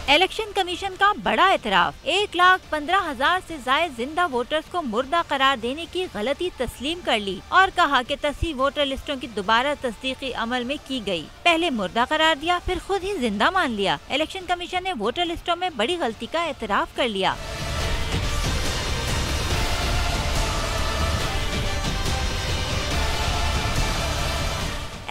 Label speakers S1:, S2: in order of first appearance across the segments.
S1: Election commission का बड़ा एतराफ, 1,15,000 से ज्यादा जिंदा वोटर्स को मुर्दा करार देने की गलती तस्लीम कर ली और कहा कि तस्ही वोटर लिस्टों की दोबारा तस्दीकी अमल में की गई। पहले मुर्दा करार दिया, फिर खुद ही जिंदा मान लिया। इलेक्शन कमीशन ने वोटर लिस्टों में बड़ी गलती का एतराफ कर लिया।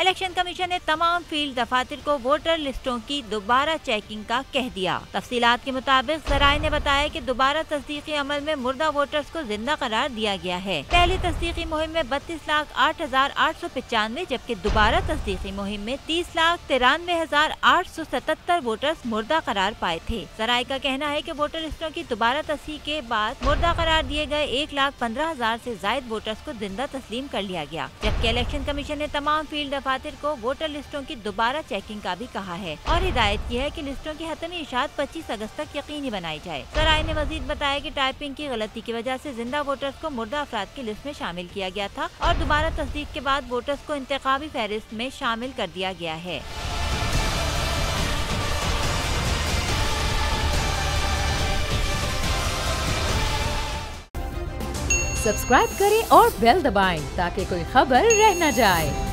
S1: इलेक्शन कमीशन ने तमाम फील्ड दफातर को वोटर लिस्टों की दोबारा चेकिंग का कह दिया। तफसीलात के मुताबिक ज़राए ने बताया कि दोबारा तस्दीकी अमल में मुर्दा वोटर्स को जिंदा करार दिया गया है। पहली तस्दीकी मुहिम में 32,08,895 जबकि दोबारा तस्दीकी मुहिम में 30,93,877 वोटर्स मुर्दा करार पाए थे। ज़राए का कहना है कि वोटर लिस्टों की दोबारा तस्दीक के बाद मुर्दा करार दिए गए 1,15,000 से ज्यादा वोटर्स को जिंदा तस्लीम कर लिया गया, जबकि इलेक्शन कमीशन ने तमाम फील्ड दफातर को वोटर लिस्टों की दोबारा चेकिंग का भी कहा है और हिदायत की है कि लिस्टों की हतमी इशात 25 अगस्त तक यकीनी बनाई जाए। ज़राए ने मजीद बताया कि टाइपिंग की गलती की वजह से जिंदा वोटर्स को मुर्दा अफराद की लिस्ट में शामिल किया गया था और दोबारा तस्दीक के बाद वोटर्स को इंतखाबी फहरिस्त में शामिल कर दिया गया है।
S2: सब्सक्राइब करें और बेल दबाएं ताकि कोई खबर रह न जाए।